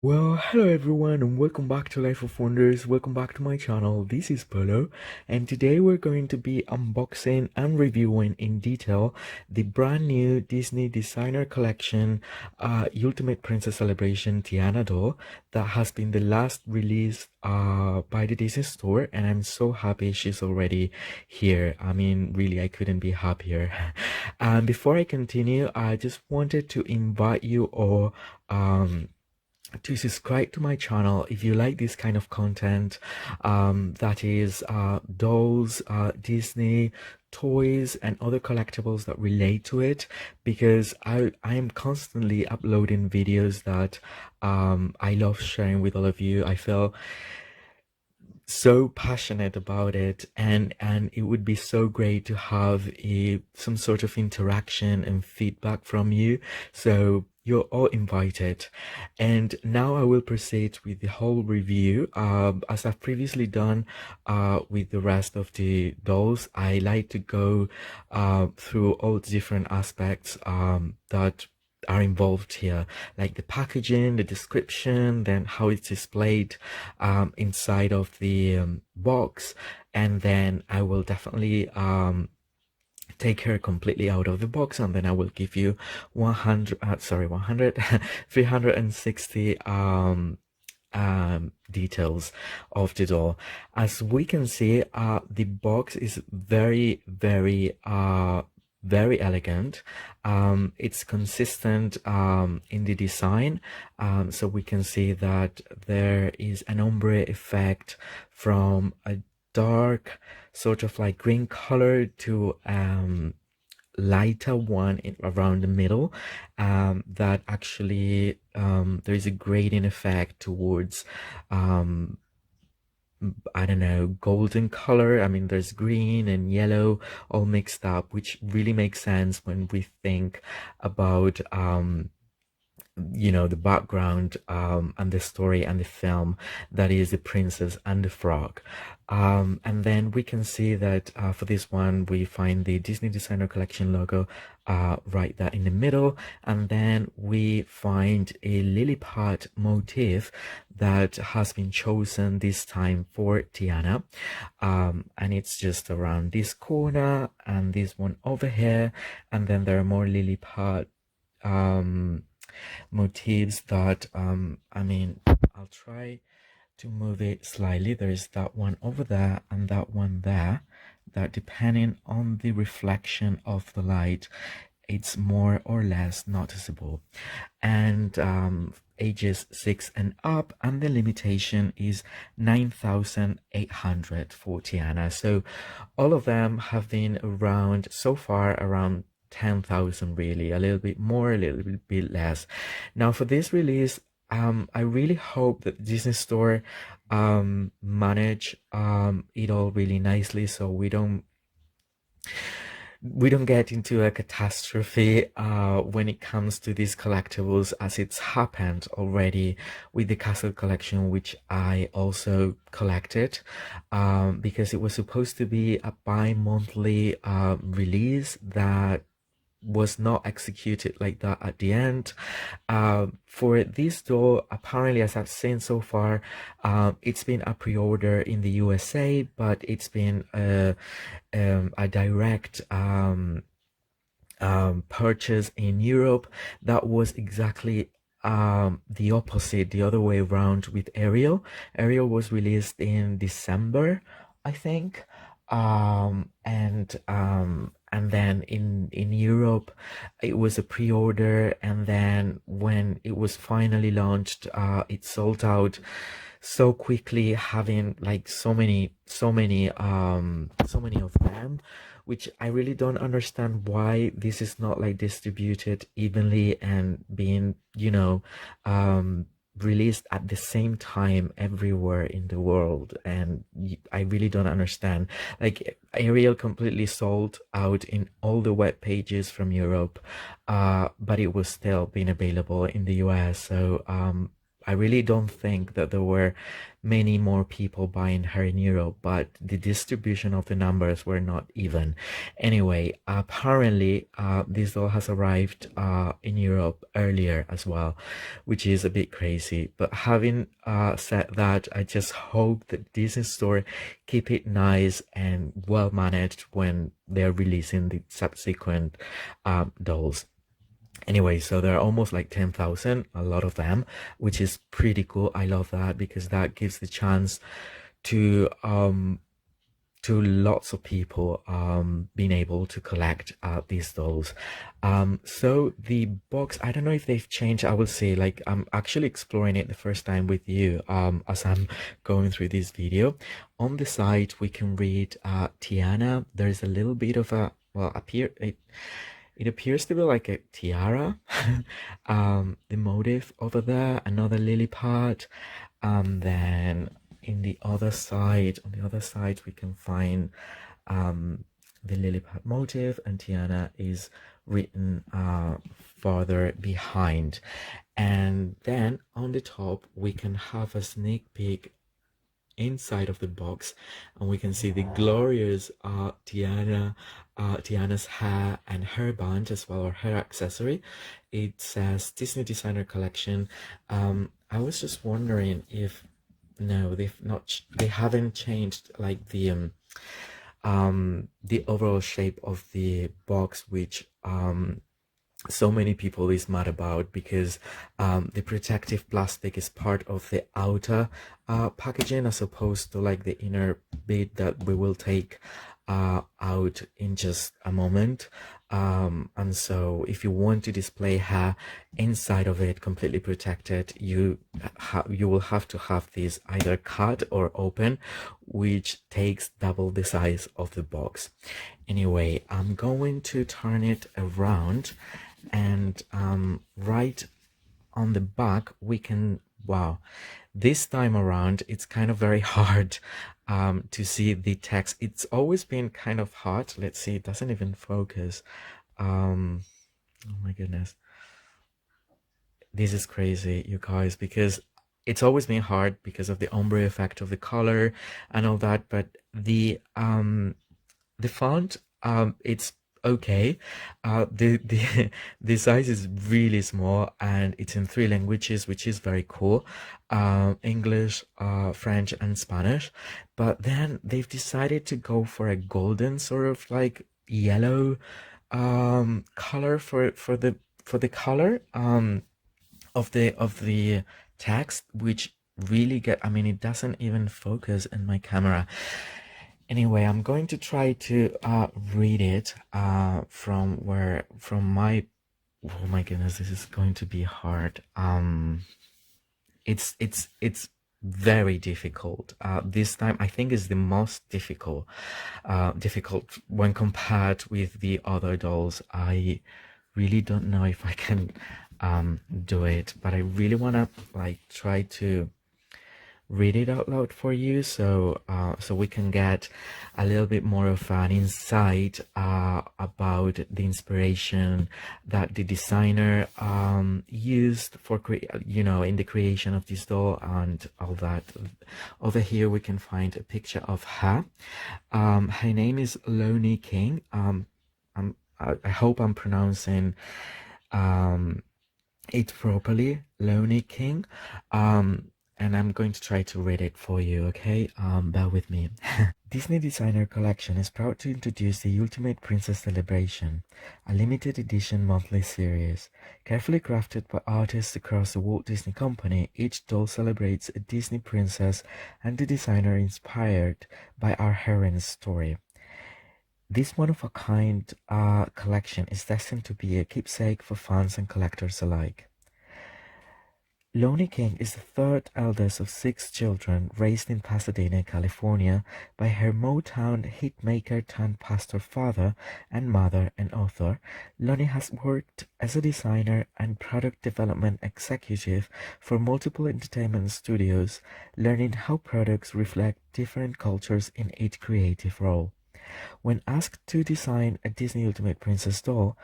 Well, hello everyone and welcome back to Life of Wonders. Welcome back to my channel. This is Polo, and today we're going to be unboxing and reviewing in detail the brand new Disney designer collection Ultimate Princess Celebration Tiana doll that has been the last release by the Disney store, and I'm so happy she's already here. I mean, really, I couldn't be happier. And before I continue, I just wanted to invite you all to subscribe to my channel if you like this kind of content, that is dolls, Disney toys and other collectibles that relate to it, because I am constantly uploading videos that I love sharing with all of you. I feel so passionate about it, and it would be so great to have some sort of interaction and feedback from you, so you're all invited. And now I will proceed with the whole review. As I've previously done with the rest of the dolls, I like to go through all the different aspects that are involved here, like the packaging, the description, then how it's displayed inside of the box, and then I will definitely take her completely out of the box, and then I will give you 100 360 details of the doll. As we can see, the box is very elegant. It's consistent in the design, so we can see that there is an ombre effect from a dark sort of like green color to lighter one around the middle, that actually there is a grading effect towards I don't know, golden color. I mean, there's green and yellow all mixed up, which really makes sense when we think about the background and the story and the film, that is the princess and the frog. And then we can see that for this one we find the Disney Designer Collection logo right there in the middle, and then we find a lily pad motif that has been chosen this time for Tiana, and it's just around this corner and this one over here, and then there are more lily pad motifs that I mean, I'll try to move it slightly. There's that one over there and that one there, that depending on the reflection of the light, it's more or less noticeable. And ages 6 and up, and the limitation is 9,800 for Tiana. So all of them have been around so far around 10,000, really, a little bit more, a little bit less. Now for this release, I really hope that Disney Store manage it all really nicely, so we don't get into a catastrophe when it comes to these collectibles, as it's happened already with the Castle collection, which I also collected, because it was supposed to be a bi-monthly release that was not executed like that at the end. For this doll, apparently, as I've seen so far, it's been a pre-order in the USA, but it's been a direct purchase in Europe. That was exactly the opposite, the other way around with Ariel. Ariel was released in December, I think, and then in Europe it was a pre-order, and then when it was finally launched, it sold out so quickly, having like so many of them, which I really don't understand why this is not like distributed evenly and being released at the same time everywhere in the world. And I really don't understand. Like, Ariel completely sold out in all the web pages from Europe, but it was still being available in the US. So I really don't think that there were many more people buying her in Europe, but the distribution of the numbers were not even. Anyway, apparently, this doll has arrived in Europe earlier as well, which is a bit crazy. But having said that, I just hope that Disney Store keep it nice and well managed when they're releasing the subsequent dolls. Anyway, so there are almost like 10,000, a lot of them, which is pretty cool. I love that because that gives the chance to lots of people being able to collect these dolls. So the box, I don't know if they've changed. I will say, like, I'm actually exploring it the first time with you as I'm going through this video. On the side we can read Tiana. There's a little bit of a, well, it appears to be like a tiara. The motif over there, another lily pad. Then in the other side, on the other side, we can find the lily pad motif, and Tiana is written farther behind. And then on the top, we can have a sneak peek inside of the box, and we can see the glorious Tiana's hair and hair band as well, or hair accessory. It says Disney Designer Collection. I was just wondering if, no, they haven't changed like the overall shape of the box, which so many people is mad about, because the protective plastic is part of the outer packaging as opposed to like the inner bit that we will take out in just a moment. And so if you want to display hair inside of it completely protected, you will have to have this either cut or open, which takes double the size of the box. Anyway, I'm going to turn it around, and right on the back we can, wow, this time around it's kind of very hard to see the text. It's always been kind of hard. Let's see, it doesn't even focus. Oh my goodness, this is crazy, you guys, because it's always been hard because of the ombre effect of the color and all that. But the font, it's okay. The the size is really small, and it's in 3 languages, which is very cool. English, French, and Spanish. But then they've decided to go for a golden sort of like yellow color for the color of the text, which really I mean, it doesn't even focus in my camera. Anyway, I'm going to try to read it from my, oh my goodness, this is going to be hard. It's very difficult. This time I think is the most difficult when compared with the other dolls. I really don't know if I can do it, but I really want to like try to read it out loud for you, so so we can get a little bit more of an insight about the inspiration that the designer used for in the creation of this doll and all that. Over here we can find a picture of her. Her name is Lonnie King. I hope I'm pronouncing it properly, Lonnie King. And I'm going to try to read it for you, okay? Bear with me. Disney Designer Collection is proud to introduce the Ultimate Princess Celebration, a limited edition monthly series. Carefully crafted by artists across the Walt Disney Company, each doll celebrates a Disney princess and the designer inspired by our heroine's story. This one-of-a-kind collection is destined to be a keepsake for fans and collectors alike. Lonnie King is the third eldest of 6 children raised in Pasadena, California by her Motown hitmaker-turned-pastor father and mother and author. Lonnie has worked as a designer and product development executive for multiple entertainment studios, learning how products reflect different cultures in each creative role. When asked to design a Disney Ultimate Princess doll,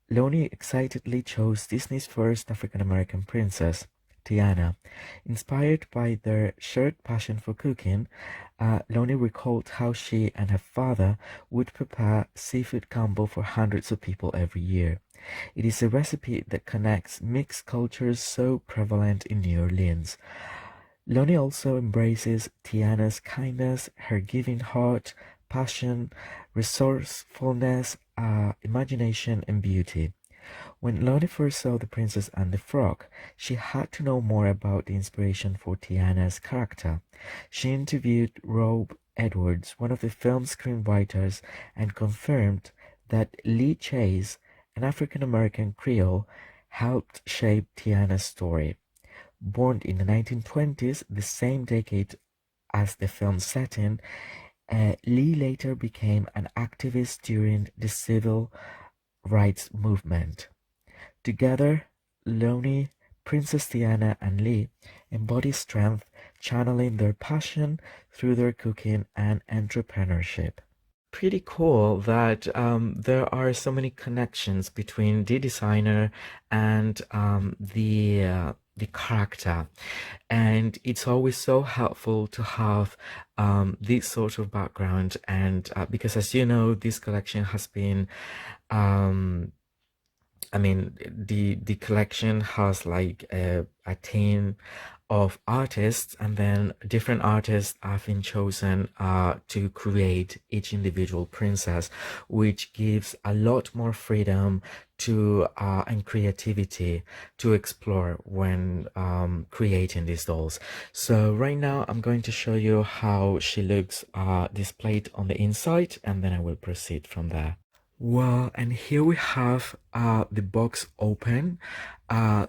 Lonnie excitedly chose Disney's first African-American princess, Tiana. Inspired by their shared passion for cooking, Loni recalled how she and her father would prepare seafood gumbo for hundreds of people every year. It is a recipe that connects mixed cultures so prevalent in New Orleans. Loni also embraces Tiana's kindness, her giving heart, passion, resourcefulness, imagination, and beauty. When Loni first saw The Princess and the Frog, she had to know more about the inspiration for Tiana's character. She interviewed Rob Edwards, one of the film's screenwriters, and confirmed that Lee Chase, an African-American Creole, helped shape Tiana's story. Born in the 1920s, the same decade as the film's setting, Lee later became an activist during the civil rights movement. Together, Loni, Princess Tiana, and Lee embody strength, channeling their passion through their cooking and entrepreneurship. Pretty cool that there are so many connections between the designer and the character, and it's always so helpful to have this sort of background. And because, as you know, this collection has been I mean, the collection has like a team of artists, and then different artists have been chosen to create each individual princess, which gives a lot more freedom to and creativity to explore when creating these dolls. So right now I'm going to show you how she looks displayed on the inside, and then I will proceed from there. Well, and here we have the box open,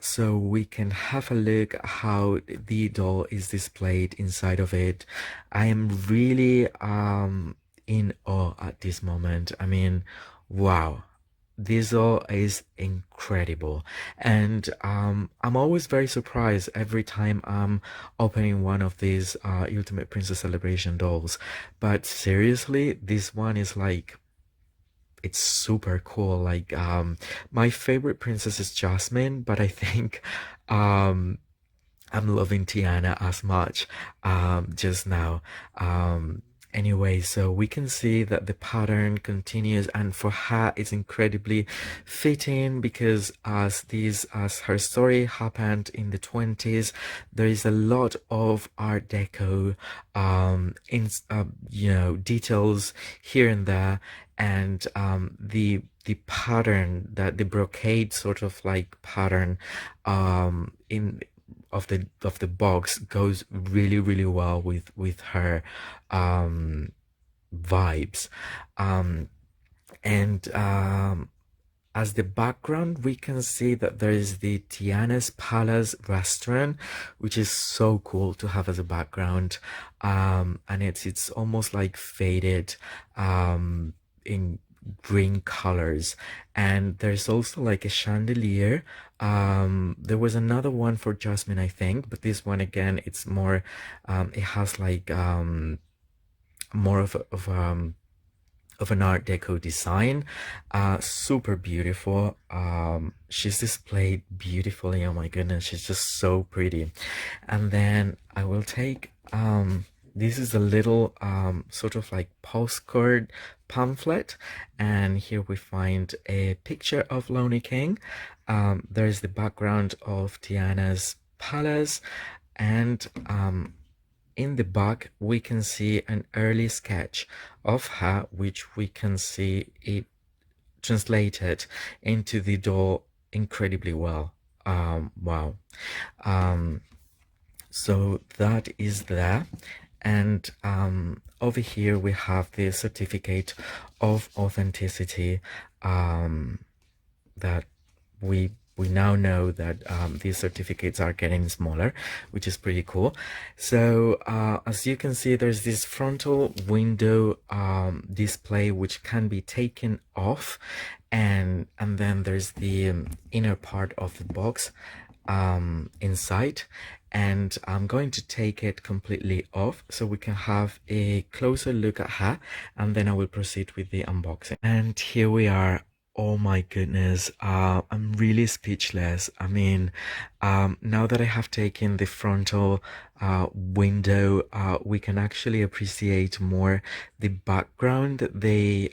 so we can have a look at how the doll is displayed inside of it. I am really in awe at this moment. I mean, wow. This doll is incredible, and I'm always very surprised every time I'm opening one of these Ultimate Princess Celebration dolls. But seriously, this one is like, it's super cool. Like my favorite princess is Jasmine, but I think I'm loving Tiana as much just now. Anyway, so we can see that the pattern continues, and for her it's incredibly fitting because as her story happened in the 20s, there is a lot of Art Deco you know, details here and there, and the pattern, that the brocade sort of like pattern in of the box goes really well with her vibes, and as the background we can see that there is the Tiana's Palace restaurant, which is so cool to have as a background, and it's almost like faded in green colors. And there's also like a chandelier. There was another one for Jasmine, I think, but this one again, it's more it has like more of an Art Deco design. Super beautiful. She's displayed beautifully. Oh my goodness, she's just so pretty. And then I will take this is a little sort of like postcard pamphlet, and here we find a picture of Lonely King. There's the background of Tiana's palace, and in the back we can see an early sketch of her, which we can see it translated into the doll incredibly well. Wow. So that is there. And over here we have the certificate of authenticity, that we now know that these certificates are getting smaller, which is pretty cool. So as you can see, there's this frontal window display which can be taken off, and then there's the inner part of the box inside, and I'm going to take it completely off so we can have a closer look at her, and then I will proceed with the unboxing. And here we are Oh my goodness. I'm really speechless. I mean, now that I have taken the frontal window, we can actually appreciate more the background that they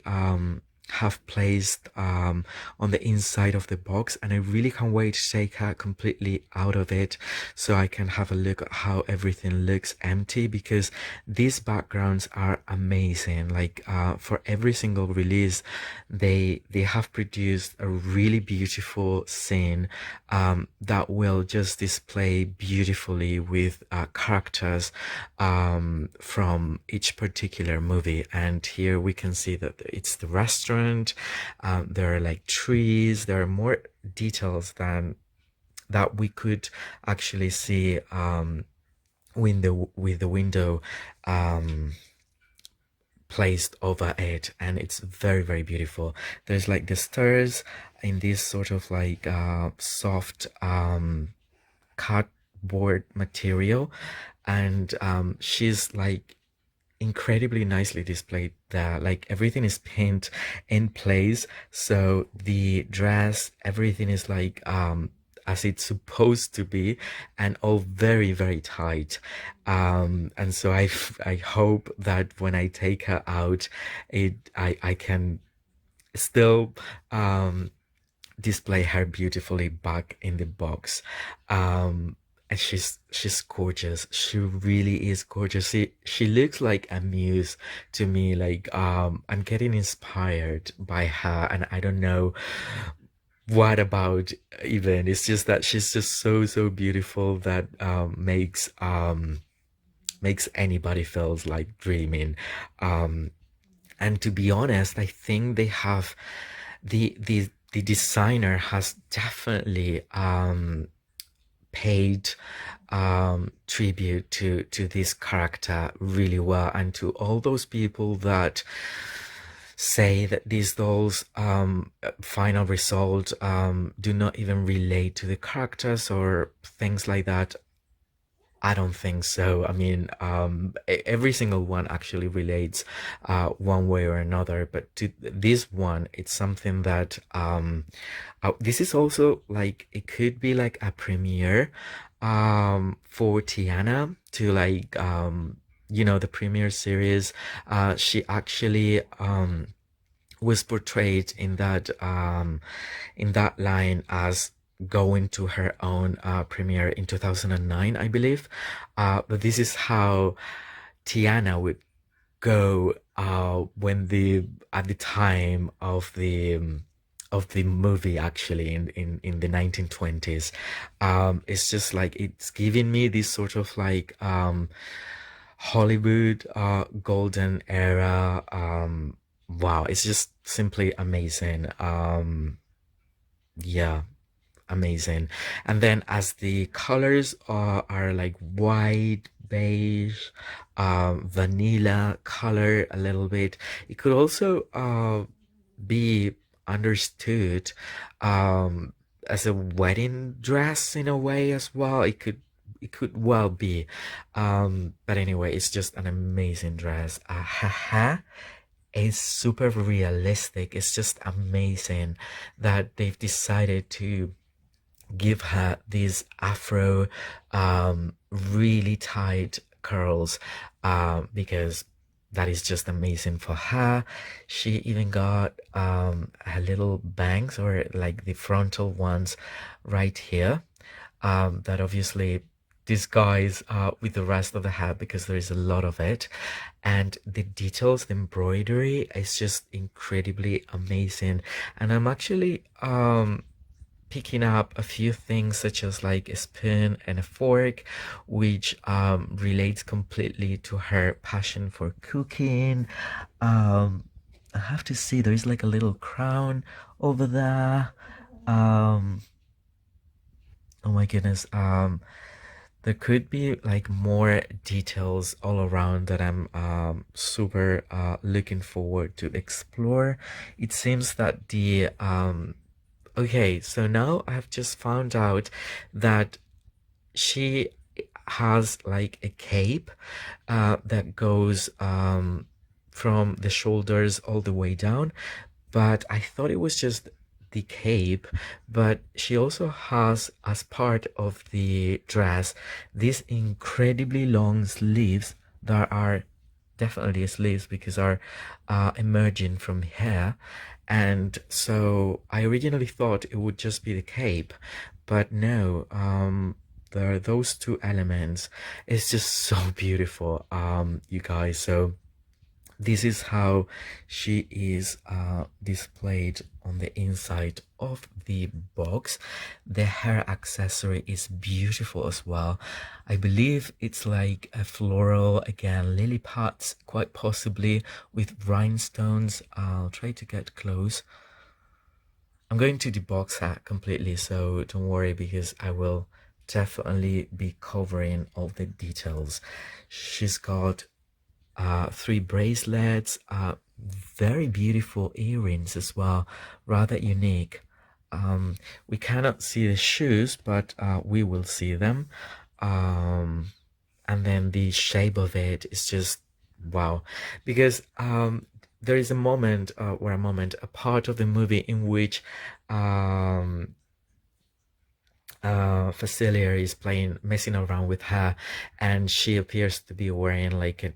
have placed on the inside of the box, and I really can't wait to take her completely out of it so I can have a look at how everything looks empty, because these backgrounds are amazing. Like for every single release, they have produced a really beautiful scene that will just display beautifully with characters from each particular movie. And here we can see that it's the restaurant. There are like trees. There are more details than that we could actually see with the window placed over it, and it's very, very beautiful. There's like the stairs in this sort of like soft cardboard material, and she's like incredibly nicely displayed there. Like everything is pinned in place, so the dress, everything is like as it's supposed to be, and all very, very tight. And so I hope that when I take her out, I can still display her beautifully back in the box. And she's gorgeous. She really is gorgeous. She looks like a muse to me. Like I'm getting inspired by her, and I don't know what about even. It's just that she's just so beautiful that makes anybody feels like dreaming. And to be honest, I think they have the designer has definitely paid tribute to this character really well, and to all those people that say that these dolls final result do not even relate to the characters or things like that. I don't think so. I mean, every single one actually relates one way or another, but to this one, it's something that this is also like, it could be like a premiere for Tiana to like the premiere series. She actually was portrayed in that line as going to her own premiere in 2009, I believe. But this is how Tiana would go when the at the time of the movie, actually in the 1920s. It's just like, it's giving me this sort of like Hollywood golden era. Wow, it's just simply amazing. Yeah, amazing. And then as the colors are like white, beige, vanilla color a little bit, it could also be understood as a wedding dress in a way as well. It could well be, but anyway, it's just an amazing dress. Haha, is super realistic. It's just amazing that they've decided to give her these afro really tight curls, because that is just amazing for her. She even got her little bangs, or like the frontal ones right here, that obviously disguise with the rest of the hair, because there is a lot of it. And the details, the embroidery is just incredibly amazing. And I'm actually picking up a few things, such as like a spoon and a fork, which relates completely to her passion for cooking. I have to see, there's like a little crown over there. um oh my goodness, there could be like more details all around that I'm super looking forward to explore. It seems that the okay, so now I've just found out that she has like a cape that goes from the shoulders all the way down, but I thought it was just the cape. But she also has, as part of the dress, these incredibly long sleeves that are definitely sleeves because are emerging from hair. And so I originally thought it would just be the cape, but no, there are those two elements. It's just so beautiful, you guys. So this is how she is displayed on the inside of the box. The hair accessory is beautiful as well. I believe it's like a floral, again, lily pads, quite possibly with rhinestones. I'll try to get close. I'm going to debox her completely, so don't worry, because I will definitely be covering all the details. She's got three bracelets, very beautiful earrings as well, rather unique. We cannot see the shoes, but we will see them. And then the shape of it is just wow, because there is a moment, a part of the movie in which Facilia is messing around with her, and she appears to be wearing like a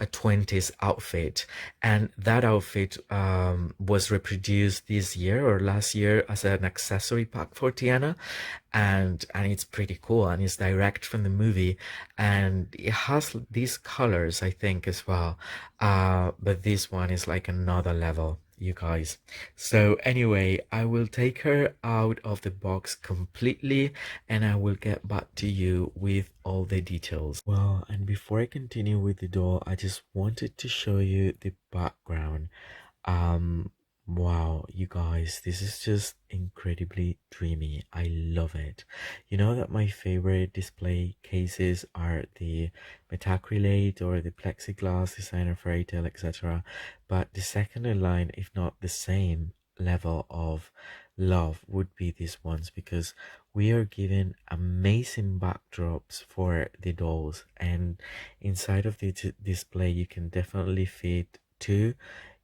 20s outfit, and that outfit was reproduced this year or last year as an accessory pack for Tiana, and it's pretty cool, and it's direct from the movie, and it has these colors, I think, as well, but this one is like another level, you guys. So anyway, I will take her out of the box completely, and I will get back to you with all the details. Well, and before I continue with the doll, I just wanted to show you the background. um wow, you guys, this is just incredibly dreamy. I love it. You know that my favorite display cases are the metacrylate or the plexiglass, designer fairy tale, etc., but the second in line, if not the same level of love, would be these ones, because we are given amazing backdrops for the dolls, and inside of the display you can definitely fit two,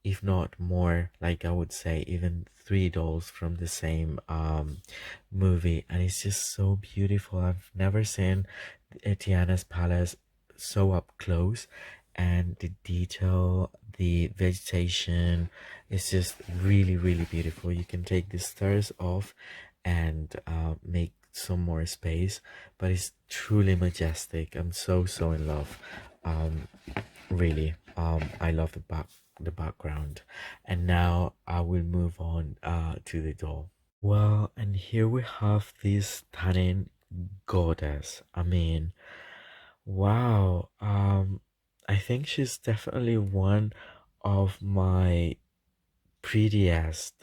if not more, like I would say even three dolls from the same movie, and it's just so beautiful. I've never seen Tiana's palace so up close, and the detail, the vegetation is just really, really beautiful. You can take the stairs off and make some more space, but it's truly majestic. I'm so in love. um really, I love the background. And now I will move on to the doll. Well, and here we have this stunning goddess. I mean, wow. I think she's definitely one of my prettiest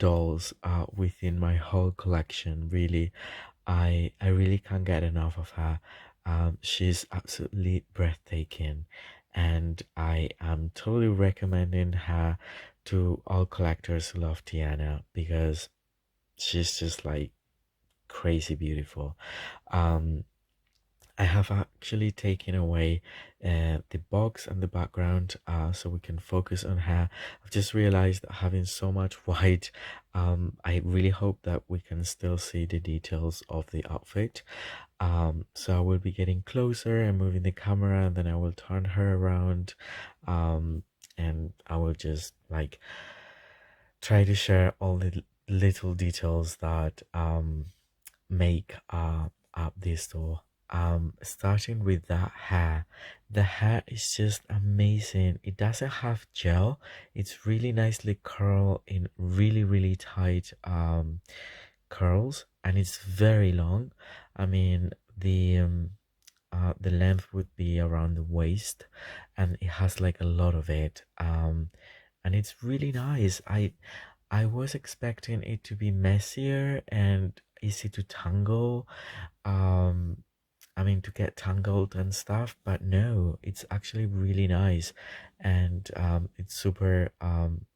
dolls within my whole collection. Really, I really can't get enough of her. She's absolutely breathtaking, and I am totally recommending her to all collectors who love Tiana, because she's just like crazy beautiful. Um, I have actually taken away the box and the background, so we can focus on her. I've just realized that having so much white, I really hope that we can still see the details of the outfit. So I will be getting closer and moving the camera, and then I will turn her around, and I will just like try to share all the little details that make up this doll. Starting with that hair, the hair is just amazing. It doesn't have gel, it's really nicely curled in really tight curls, and it's very long. I mean, the length would be around the waist, and it has like a lot of it, and it's really nice. I was expecting it to be messier and easy to tangle, um I mean, to get tangled and stuff, but no, it's actually really nice, and it's super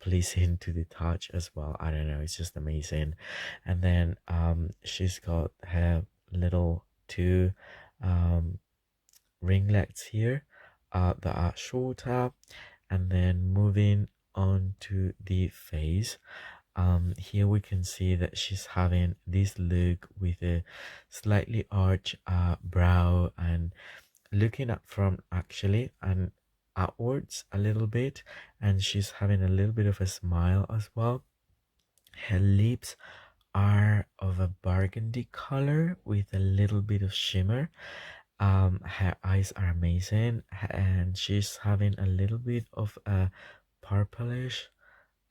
pleasing to the touch as well. I don't know, it's just amazing. And then she's got her little two um ringlets here that are shorter, And then moving on to the face, here we can see that she's having this look with a slightly arched brow and looking up from actually and outwards a little bit, and she's having a little bit of a smile as well. Her lips are of a burgundy color with a little bit of shimmer. Her eyes are amazing, and she's having a little bit of a purplish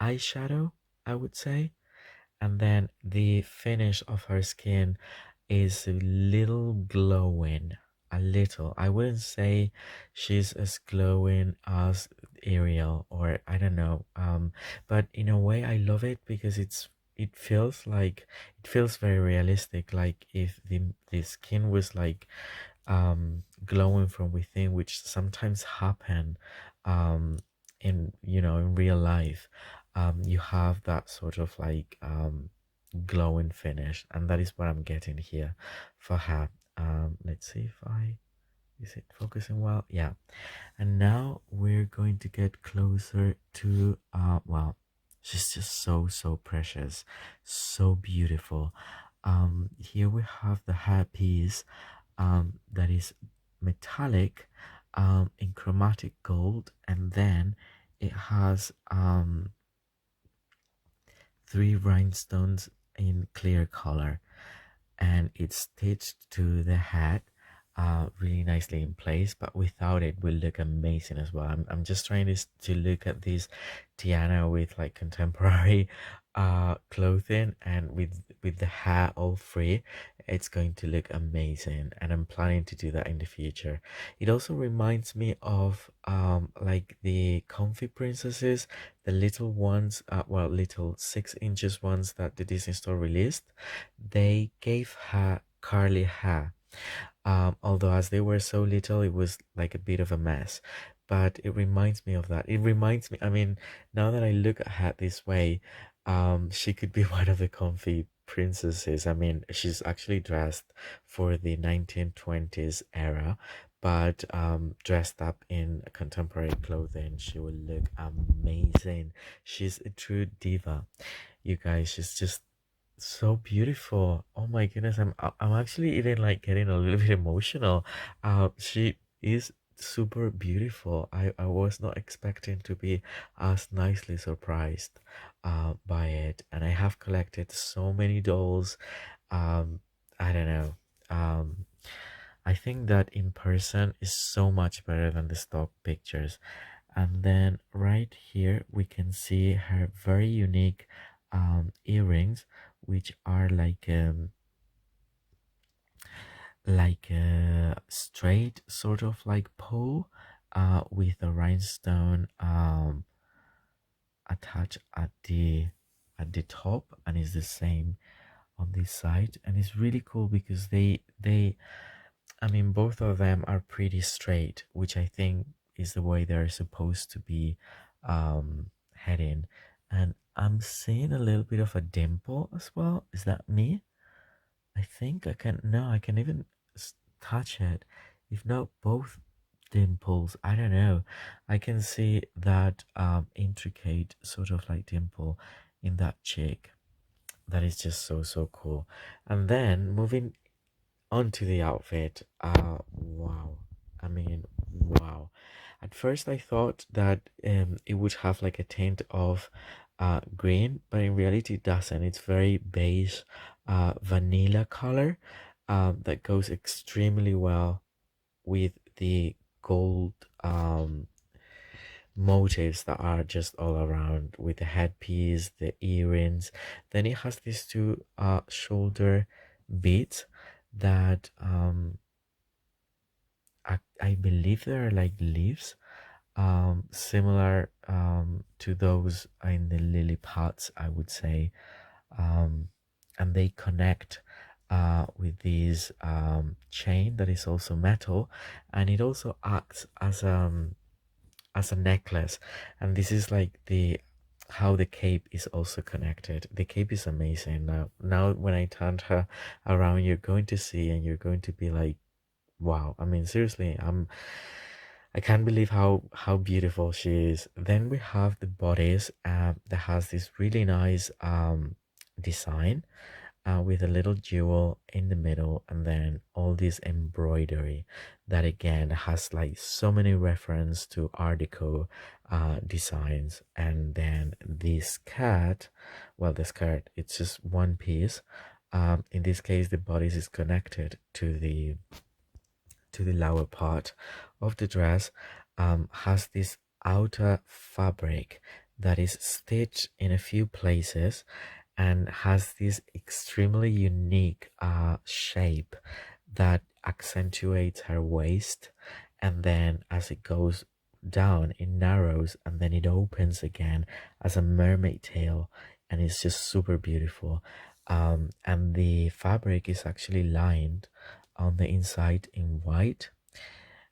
eyeshadow, I would say. And then the finish of her skin is a little glowing, a little. I wouldn't say she's as glowing as Ariel, or I don't know. But in a way I love it because it feels like it feels very realistic, like if the skin was like glowing from within, which sometimes happen in in real life. You have that sort of like glowing finish, and that is what I'm getting here for her. Let's see if I is it focusing well. Yeah. And now we're going to get closer to well, she's just so precious, so beautiful. Here we have the hairpiece that is metallic in chromatic gold, and then it has three rhinestones in clear color, and it's stitched to the hat really nicely in place, but without it will look amazing as well. I'm just trying to look at this Tiana with like contemporary clothing, and with the hair all free, it's going to look amazing, and I'm planning to do that in the future. It also reminds me of like the comfy princesses, the little ones, well, little 6 inches ones that the Disney Store released. They gave her curly hair, although as they were so little it was like a bit of a mess, but it reminds me of that. It reminds me, I mean, now that I look at her this way, she could be one of the comfy princesses. I mean, she's actually dressed for the 1920s era, but dressed up in contemporary clothing, she will look amazing. She's a true diva, you guys. She's just so beautiful. Oh my goodness, I'm actually even like getting a little bit emotional. She is super beautiful. I was not expecting to be as nicely surprised by it, and I have collected so many dolls. I don't know. Um I think that in person is so much better than the stock pictures. And then right here we can see her very unique earrings, which are like a straight sort of like pole with a rhinestone attached at the top, and it's the same on this side. And it's really cool because they I mean, both of them are pretty straight, which I think is the way they're supposed to be heading. And I'm seeing a little bit of a dimple as well. Is that me? I think I can, no, I can even touch it. If not both dimples, I don't know. I can see that intricate sort of like dimple in that cheek. That is just so cool. And then moving onto the outfit, wow, I mean, wow. At first I thought that it would have like a tint of green, but in reality it doesn't. It's very beige vanilla color that goes extremely well with the gold motifs that are just all around, with the headpiece, the earrings. Then it has these two shoulder beads that I believe they're like leaves, similar to those in the lily pads, I would say. And they connect with this chain that is also metal, and it also acts as a necklace. And this is like the how the cape is also connected. The cape is amazing. Now when I turned her around, you're going to see, and you're going to be like, wow. I mean, seriously, I can't believe how beautiful she is. Then we have the bodice that has this really nice design with a little jewel in the middle, and then all this embroidery that again has like so many reference to Art Deco designs. And then this skirt, well, the skirt, it's just one piece. In this case, the bodice is connected to the lower part of the dress, has this outer fabric that is stitched in a few places and has this extremely unique shape that accentuates her waist, and then as it goes down it narrows and then it opens again as a mermaid tail, and it's just super beautiful. And the fabric is actually lined on the inside in white,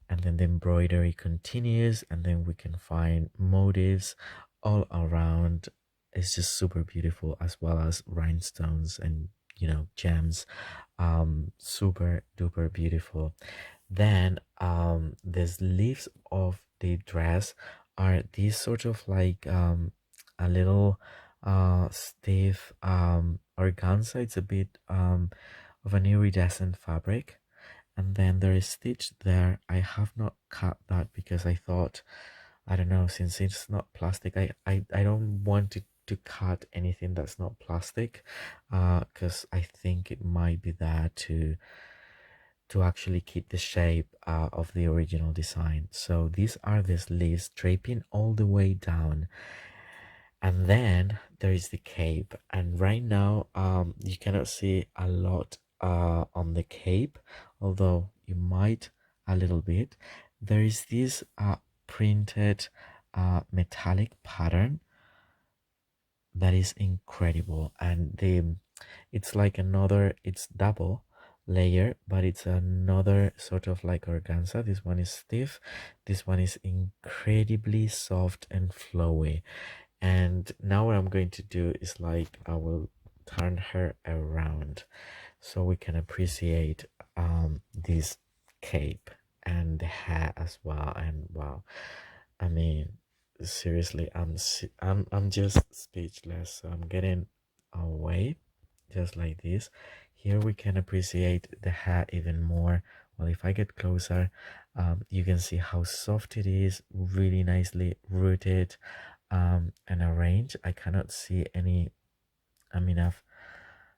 and then the embroidery continues, and then we can find motifs all around. It's just super beautiful, as well as rhinestones and gems. Super duper beautiful. Then the sleeves of the dress are these sort of like a little stiff organza. It's a bit of an iridescent fabric, and then there is stitch there. I have not cut that because I thought, I don't know, since it's not plastic, I don't want to cut anything that's not plastic, because I think it might be there to actually keep the shape of the original design. So these are the sleeves draping all the way down, and then there is the cape. And right now you cannot see a lot on the cape, although you might a little bit. There is this printed metallic pattern that is incredible, and it's like another, it's double layer, but it's another sort of like organza. This one is stiff, this one is incredibly soft and flowy. And now what I'm going to do is like I will turn her around so we can appreciate this cape and the hair as well. And wow, I mean, seriously, I'm just speechless. So I'm getting away just like this. Here we can appreciate the hair even more. Well, if I get closer, you can see how soft it is, really nicely rooted and arranged. I cannot see any, I mean, I've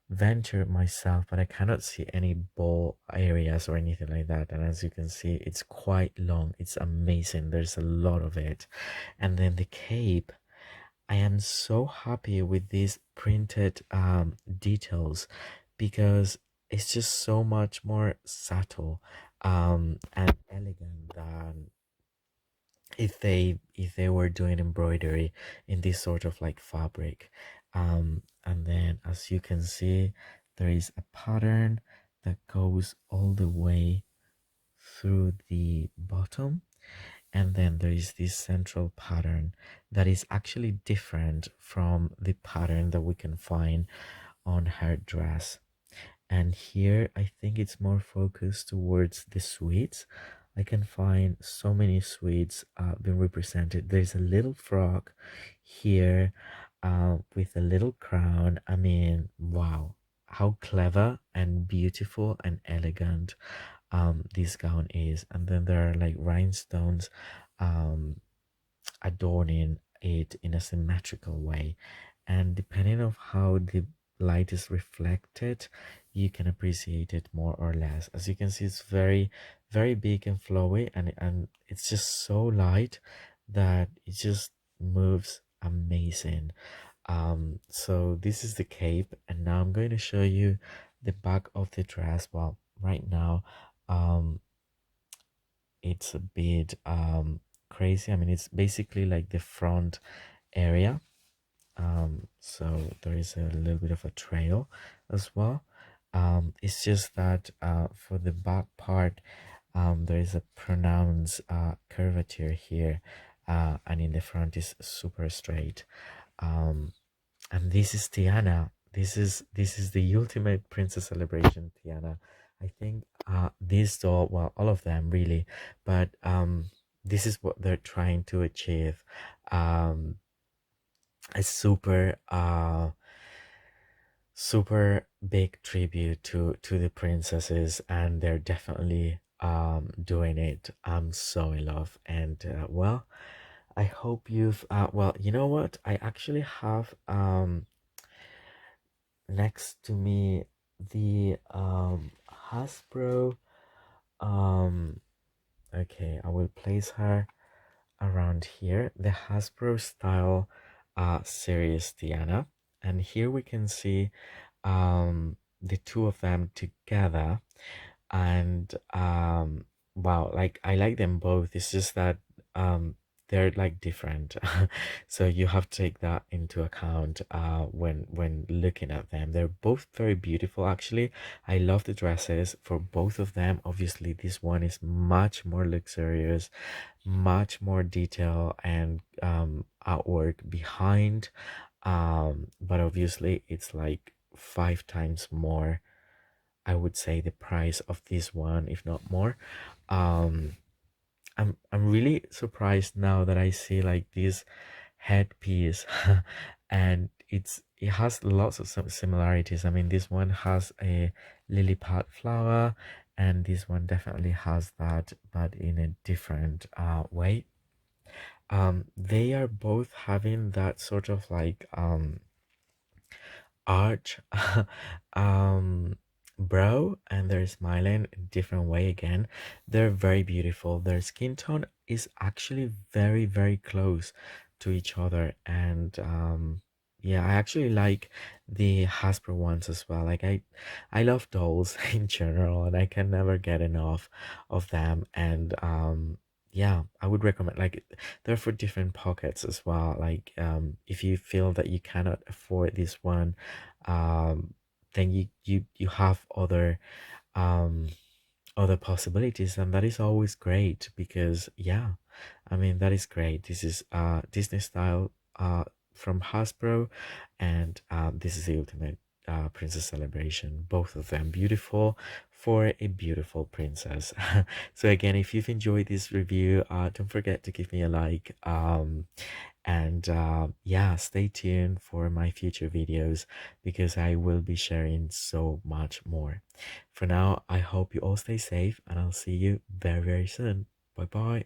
ventured myself, but I cannot see any ball areas or anything like that. And as you can see, it's quite long. It's amazing. There's a lot of it. And then the cape, I am so happy with these printed details, because it's just so much more subtle and elegant than if they were doing embroidery in this sort of like fabric. And then as you can see, there is a pattern that goes all the way through the bottom, and then there is this central pattern that is actually different from the pattern that we can find on her dress. And here I think it's more focused towards the sweets. I can find so many sweets being represented. There's a little frog here with a little crown. I mean, wow, how clever and beautiful and elegant this gown is. And then there are like rhinestones um, adorning it in a symmetrical way, and depending on how the light is reflected, you can appreciate it more or less. As you can see, it's very big and flowy, and it's just so light that it just moves amazing. So this is the cape, and now I'm going to show you the back of the dress. Well, right now it's a bit crazy. I mean, it's basically like the front area. So there is a little bit of a trail as well. It's just that for the back part, there is a pronounced curvature here, and in the front is super straight. Um, and this is Tiana. This is the ultimate princess celebration, Tiana. I think this doll, well, all of them really, but this is what they're trying to achieve. um a super big tribute to the princesses, and they're definitely doing it. I'm so in love. And well, I hope you've well, you know what, I actually have next to me the Hasbro. um okay, I will place her around here, the Hasbro style series Tiana. And here we can see the two of them together. And wow, like I like them both. It's just that they're like different. So you have to take that into account when looking at them. They're both very beautiful actually. I love the dresses for both of them. Obviously this one is much more luxurious, much more detail and artwork behind, but obviously it's like 5 times more, I would say, the price of this one, if not more. um I'm really surprised now that I see like this headpiece and it has lots of some similarities. I mean, this one has a lily pad flower, and this one definitely has that, but in a different way. They are both having that sort of like arch um brow, and they're smiling a different way again. They're very beautiful. Their skin tone is actually very close to each other. And yeah, I actually like the Hasbro ones as well. Like I love dolls in general, and I can never get enough of them. And yeah, I would recommend, like, they're for different pockets as well. Like if you feel that you cannot afford this one, um then you have um other possibilities, and that is always great. Because yeah, I mean, that is great. This is Disney style from Hasbro, and this is the ultimate princess celebration. Both of them beautiful for a beautiful princess. So again, if you've enjoyed this review, don't forget to give me a like. And yeah, stay tuned for my future videos, because I will be sharing so much more. For now, I hope you all stay safe, and I'll see you very soon. Bye bye.